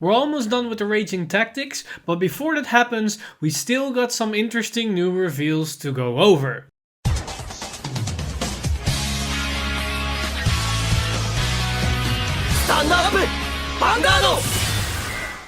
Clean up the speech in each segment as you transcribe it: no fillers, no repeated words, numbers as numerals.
We're almost done with the Raging Tactics, but before that happens, we still got some interesting new reveals to go over. Stand up! Vanguard!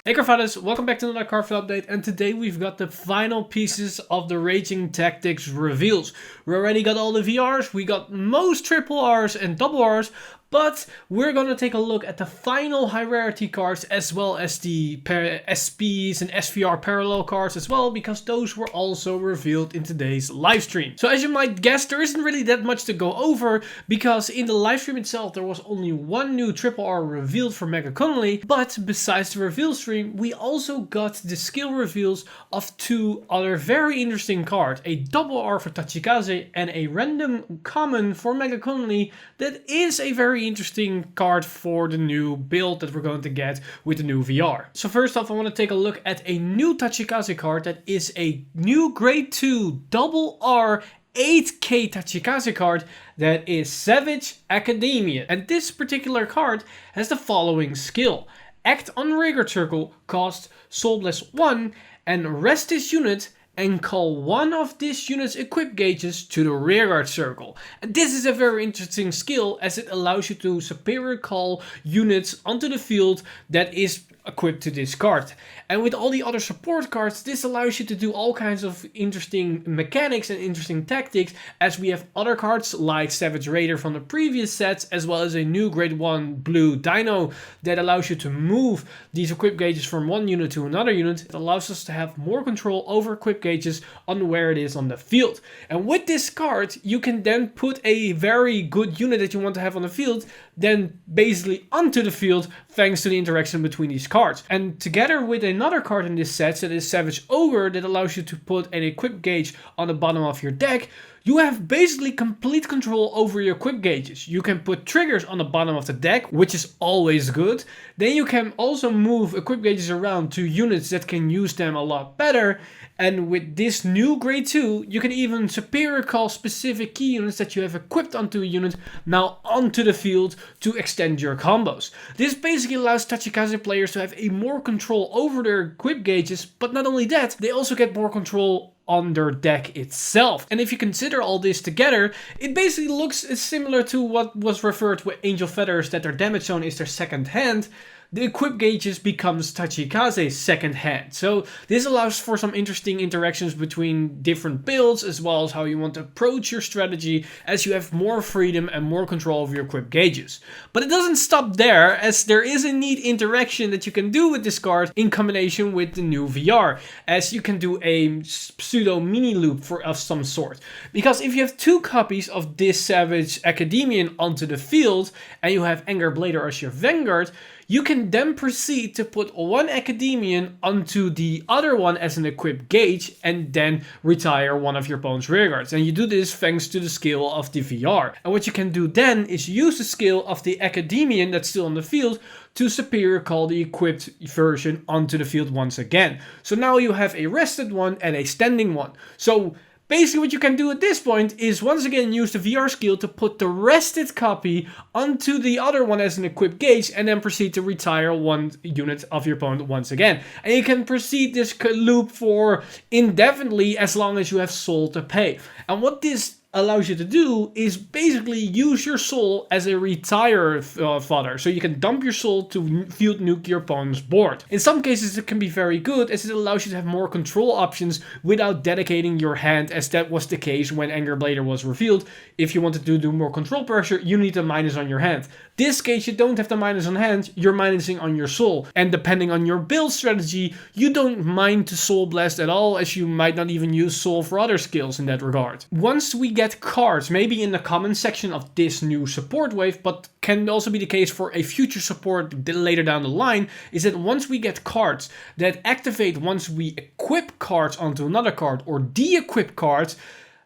Hey Cardfighters, welcome back to another Cardfight update, and today we've got the final pieces of the Raging Tactics reveals. We already got all the VRs, we got most triple Rs and double Rs, but we're gonna take a look at the final high rarity cards as well as the SPs and SVR parallel cards as well, because those were also revealed in today's livestream. So as you might guess, there isn't really that much to go over, because in the livestream itself there was only one new triple R revealed for Mega Connolly, but besides the reveal stream, we also got the skill reveals of two other very interesting cards, a double R for Tachi and a random common for Mega Connolly that is a very interesting card for the new build that we're going to get with the new VR. So first off, I want to take a look at a new Tachi card that is a new grade 2 double R 8k Tachi card that is Savage Academia. And this particular card has the following skill: act on Rearguard Circle, cost Soul Bless 1, and rest this unit and call one of this unit's equip gauges to the Rearguard Circle. And this is a very interesting skill, as it allows you to superior call units onto the field that is equipped to this card. And with all the other support cards, this allows you to do all kinds of interesting mechanics and interesting tactics, as we have other cards like Savage Raider from the previous sets, as well as a new grade 1 blue Dino that allows you to move these equip gauges from one unit to another unit. It allows us to have more control over equip gauges on where it is on the field. And with this card, you can then put a very good unit that you want to have on the field then basically onto the field, thanks to the interaction between these cards. And together with another card in this set, that is Savage Ogre, that allows you to put an equip gauge on the bottom of your deck, you have basically complete control over your equip gauges. You can put triggers on the bottom of the deck, which is always good. Then you can also move equip gauges around to units that can use them a lot better. And with this new grade 2, you can even superior call specific key units that you have equipped onto a unit now onto the field to extend your combos. This basically allows Tachi players to have a more control over their equip gauges, but not only that, they also get more control on their deck itself. And if you consider all this together, it basically looks similar to what was referred with Angel Feathers, that their damage zone is their second hand. The equip gauges becomes Tachikaze's second hand. So this allows for some interesting interactions between different builds, as well as how you want to approach your strategy, as you have more freedom and more control over your equip gauges. But it doesn't stop there, as there is a neat interaction that you can do with this card in combination with the new VR, as you can do a pseudo mini loop of some sort. Because if you have two copies of this Savage Academian onto the field, and you have Anger Blader as your Vanguard, you can then proceed to put one Academian onto the other one as an equipped gauge, and then retire one of your opponent's rearguards. And you do this thanks to the skill of the VR. And what you can do then is use the skill of the Academian that's still on the field to superior call the equipped version onto the field once again. So now you have a rested one and a standing one. So basically what you can do at this point is once again use the VR skill to put the rested copy onto the other one as an equipped gauge, and then proceed to retire one unit of your opponent once again. And you can proceed this loop for indefinitely as long as you have soul to pay. And what this allows you to do is basically use your soul as a retire fodder, so you can dump your soul to field nuke your opponent's board. In some cases it can be very good, as it allows you to have more control options without dedicating your hand, as that was the case when Anger Blader was revealed. If you wanted to do more control pressure, you need a minus on your hand. This case you don't have the minus on hand, you're minusing on your soul. And depending on your build strategy, you don't mind to soul blast at all, as you might not even use soul for other skills in that regard. Once we get cards, maybe in the comment section of this new support wave, but can also be the case for a future support later down the line, is that once we get cards that activate once we equip cards onto another card or de-equip cards,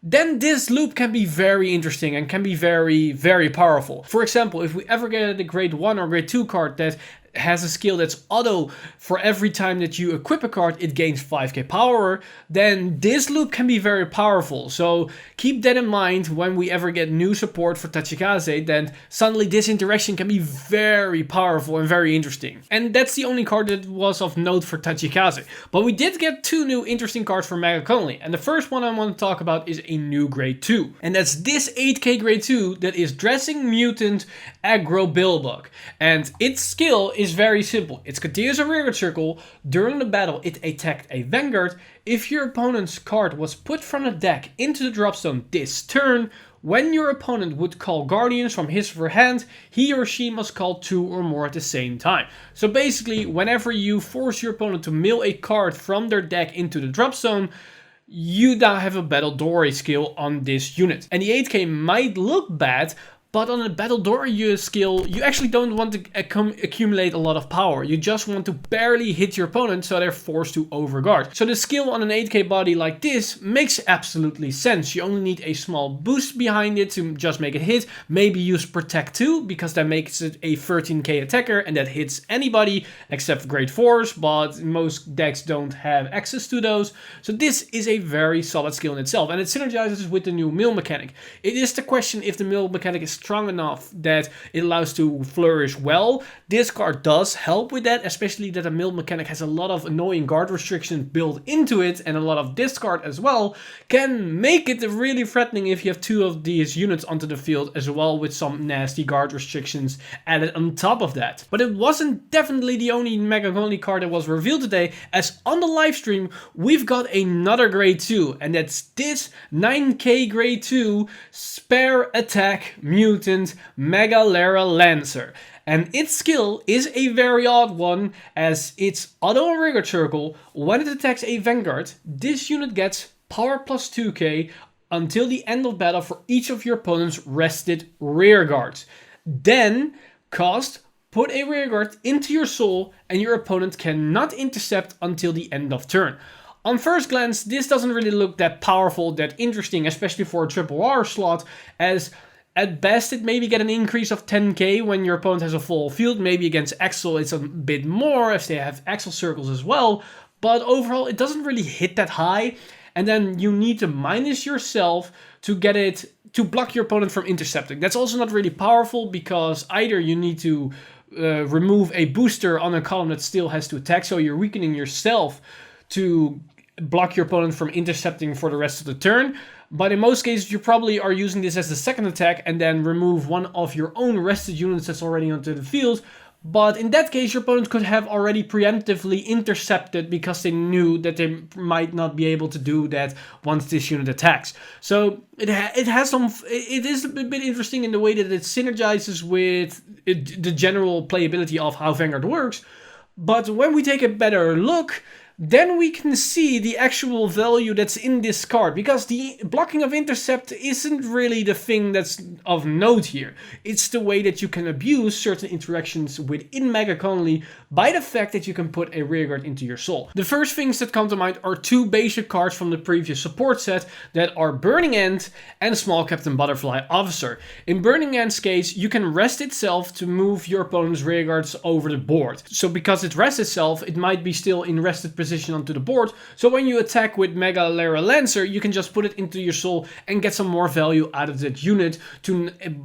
then this loop can be very interesting and can be very, very powerful. For example, if we ever get a grade 1 or grade 2 card that has a skill that's auto for every time that you equip a card, it gains 5k power, then this loop can be very powerful. So keep that in mind when we ever get new support for Tachikaze, then suddenly this interaction can be very powerful and very interesting. And that's the only card that was of note for Tachikaze. But we did get 2 new interesting cards for Mega Conley, and the first one I want to talk about is a new grade 2. And that's this 8k grade 2 that is Dressing Mutant Aggro Billbug. And its skill is very simple. It's continuous a rearguard circle. During the battle, it attacked a Vanguard. If your opponent's card was put from the deck into the drop zone this turn, when your opponent would call Guardians from his or her hand, he or she must call 2 or more at the same time. So basically, whenever you force your opponent to mill a card from their deck into the drop zone, you now have a Battle Dory skill on this unit. And the 8k might look bad, but on a Battle Dory skill, you actually don't want to accumulate a lot of power. You just want to barely hit your opponent so they're forced to overguard. So the skill on an 8k body like this makes absolutely sense. You only need a small boost behind it to just make it hit. Maybe use Protect 2 because that makes it a 13k attacker and that hits anybody except grade 4s, but most decks don't have access to those. So this is a very solid skill in itself, and it synergizes with the new mill mechanic. It is the question if the mill mechanic is strong enough that it allows to flourish well. This card does help with that, especially that the mill mechanic has a lot of annoying guard restrictions built into it and a lot of discard as well, can make it really threatening if you have 2 of these units onto the field as well, with some nasty guard restrictions added on top of that. But it wasn't definitely the only Mega Only card that was revealed today, as on the live stream we've got another grade 2, and that's this 9k grade 2 Spare Attack Mutant Megalera Lancer. And its skill is a very odd one, as it's auto and rearguard circle. When it attacks a Vanguard, this unit gets power plus 2k until the end of battle for each of your opponent's rested rearguards. Then cost, put a rearguard into your soul and your opponent cannot intercept until the end of turn. On first glance, this doesn't really look that powerful, that interesting, especially for a triple R slot, as at best it maybe get an increase of 10k when your opponent has a full field. Maybe against Axel it's a bit more if they have Axel circles as well, but overall it doesn't really hit that high. And then you need to minus yourself to get it to block your opponent from intercepting. That's also not really powerful because either you need to remove a booster on a column that still has to attack, so you're weakening yourself to block your opponent from intercepting for the rest of the turn. But in most cases, you probably are using this as the second attack and then remove one of your own rested units that's already onto the field. But in that case, your opponent could have already preemptively intercepted because they knew that they might not be able to do that once this unit attacks. So it is a bit interesting in the way that it synergizes with the general playability of how Vanguard works. But when we take a better look, then we can see the actual value that's in this card, because the blocking of intercept isn't really the thing that's of note here. It's the way that you can abuse certain interactions within Mega Conley by the fact that you can put a rearguard into your soul. The first things that come to mind are 2 basic cards from the previous support set that are Burning End and Small Captain Butterfly Officer. In Burning End's case, you can rest itself to move your opponent's rearguards over the board. So because it rests itself, it might be still in rested position onto the board. So when you attack with Megalera Lancer, you can just put it into your soul and get some more value out of that unit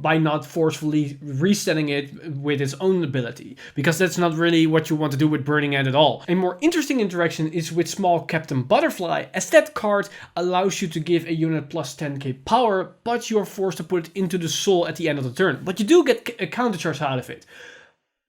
by not forcefully resetting it with its own ability, because that's not really what you want to do with Burning End at all. A more interesting interaction is with Small Captain Butterfly, as that card allows you to give a unit plus 10k power, but you're forced to put it into the soul at the end of the turn. But you do get a counter charge out of it.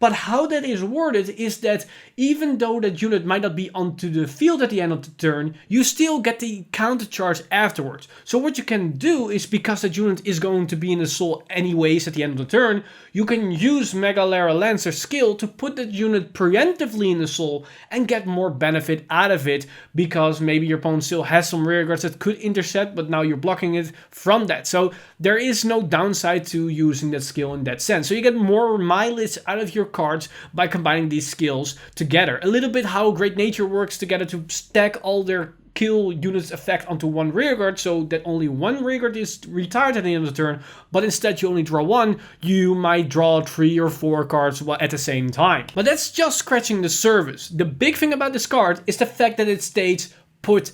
But how that is worded is that even though that unit might not be onto the field at the end of the turn, you still get the counter charge afterwards. So what you can do is, because that unit is going to be in the soul anyways at the end of the turn, you can use Megalera Lancer's skill to put that unit preemptively in the soul and get more benefit out of it, because maybe your opponent still has some rearguards that could intercept, but now you're blocking it from that. So there is no downside to using that skill in that sense. So you get more mileage out of your cards by combining these skills together. A little bit how Great Nature works together to stack all their skill unit's effect onto one rearguard, so that only one rearguard is retired at the end of the turn, but instead you only draw one, you might draw 3 or 4 cards at the same time. But that's just scratching the surface. The big thing about this card is the fact that it states put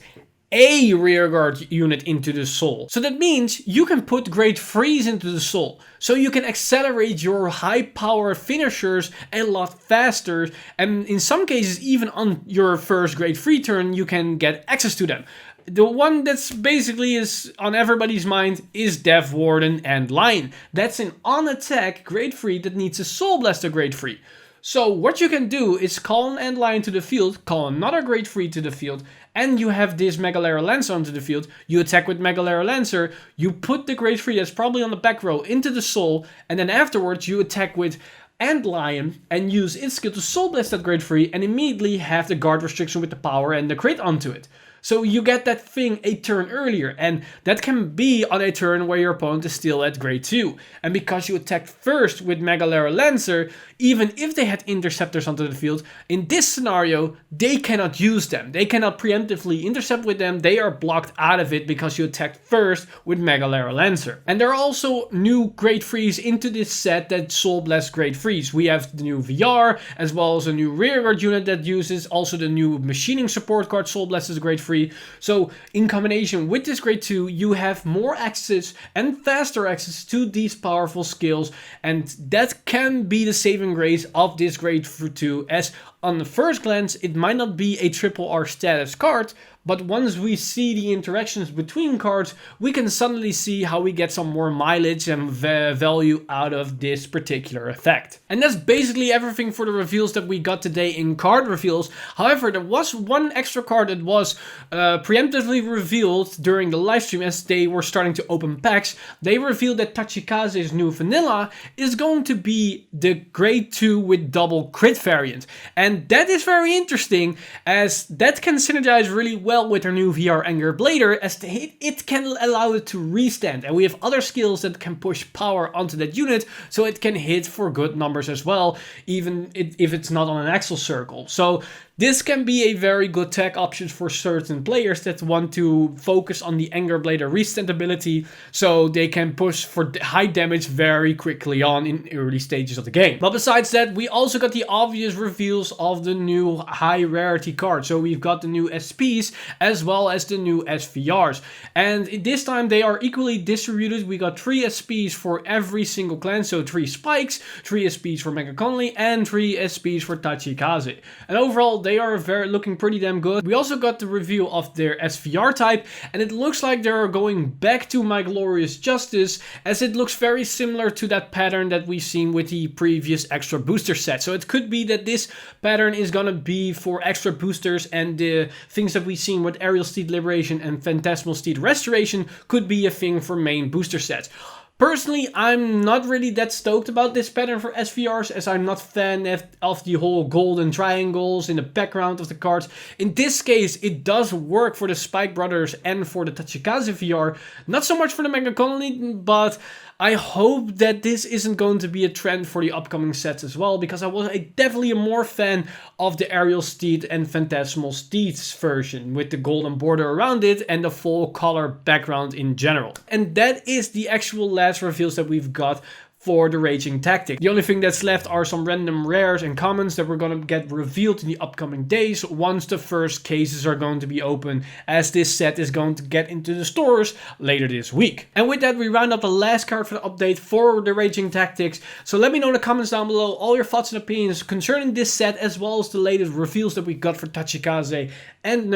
a rearguard unit into the soul. So that means you can put Great Freeze into the soul. So you can accelerate your high power finishers a lot faster, and in some cases even on your first Great Free turn you can get access to them. The one that's basically is on everybody's mind is Death Warden and Lion. That's an on attack Great Free that needs a Soul Blaster Great Free. So what you can do is call an Antlion to the field, call another Great Free to the field, and you have this Megalera Lancer onto the field. You attack with Megalera Lancer, you put the Great Free that's probably on the back row into the soul, and then afterwards you attack with Antlion and use its skill to Soul Blast that Great Free and immediately have the guard restriction with the power and the crit onto it. So you get that thing a turn earlier, and that can be on a turn where your opponent is still at grade 2. And because you attacked first with Megalera Lancer, even if they had interceptors onto the field, in this scenario, they cannot use them. They cannot preemptively intercept with them. They are blocked out of it because you attacked first with Megalera Lancer. And there are also new Great Frees into this set that Soul Blast Great Frees. We have the new VR, as well as a new rearguard unit that uses also the new machining support card Soul Blast is Great Free. So in combination with this grade 2, you have more access and faster access to these powerful skills, and that can be the saving grace of this grade 2, as on the first glance it might not be a triple R status card, but once we see the interactions between cards, we can suddenly see how we get some more mileage and value out of this particular effect. And that's basically everything for the reveals that we got today in card reveals. However, there was one extra card that was preemptively revealed during the livestream as they were starting to open packs. They revealed that Tachikaze's new vanilla is going to be the grade 2 with double crit variant. And that is very interesting, as that can synergize really well with our new VR Anger Blader, as it can allow it to restand, and we have other skills that can push power onto that unit, so it can hit for good numbers as well, even if it's not on an axle circle. So this can be a very good tech option for certain players that want to focus on the Anger Blader restand ability, so they can push for high damage very quickly on in early stages of the game. But besides that, we also got the obvious reveals of the new high rarity cards. So we've got the new SPs as well as the new SVRs. And this time they are equally distributed. We got 3 SPs for every single clan, so 3 Spikes, 3 SPs for Mega Conley, and 3 SPs for Tachikaze. And overall, they are looking pretty damn good. We also got the review of their SVR type, and it looks like they're going back to My Glorious Justice, as it looks very similar to that pattern that we've seen with the previous extra booster set. So it could be that this pattern is gonna be for extra boosters, and the things that we've seen with Aerial Steed Liberation and Phantasmal Steed Restoration could be a thing for main booster sets. Personally, I'm not really that stoked about this pattern for SVRs, as I'm not a fan of the whole golden triangles in the background of the cards. In this case, it does work for the Spike Brothers and for the Tachikaze VR. Not so much for the Mega Conley, but I hope that this isn't going to be a trend for the upcoming sets as well, because I was definitely a more fan of the Aerial Steed and Phantasmal Steeds version with the golden border around it and the full color background in general. And that is the actual last reveals that we've got for the Raging Tactic. The only thing that's left are some random rares and commons that we're gonna get revealed in the upcoming days once the first cases are going to be open, as this set is going to get into the stores later this week. And with that, we round up the last card for the update for the Raging Tactics. So let me know in the comments down below all your thoughts and opinions concerning this set, as well as the latest reveals that we got for Tachikaze and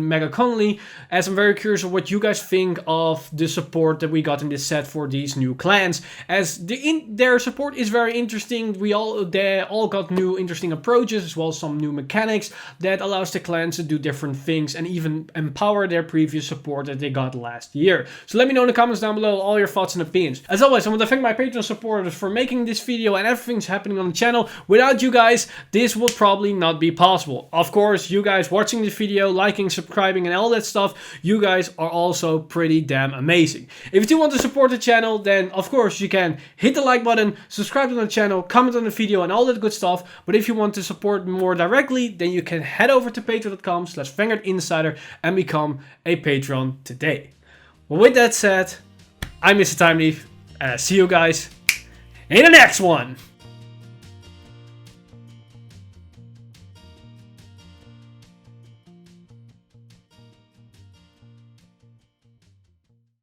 Mega Conley, as I'm very curious of what you guys think of the support that we got in this set for these new clans, as their support is very interesting. They all got new interesting approaches, as well as some new mechanics that allows the clans to do different things and even empower their previous support that they got last year. So let me know in the comments down below all your thoughts and opinions. As always, I want to thank my Patreon supporters for making this video and everything's happening on the channel. Without you guys, this would probably not be possible. Of course, you guys watching this video, liking, subscribing, and all that stuff, you guys are also pretty damn amazing. If you do want to support the channel, then of course you can hit the like button, subscribe to the channel, comment on the video and all that good stuff. But if you want to support more directly, then you can head over to patreon.com/Vanguard Insider and become a patron today. Well, with that said, I'm Mr. Timeleaf, and I see you guys in the next one.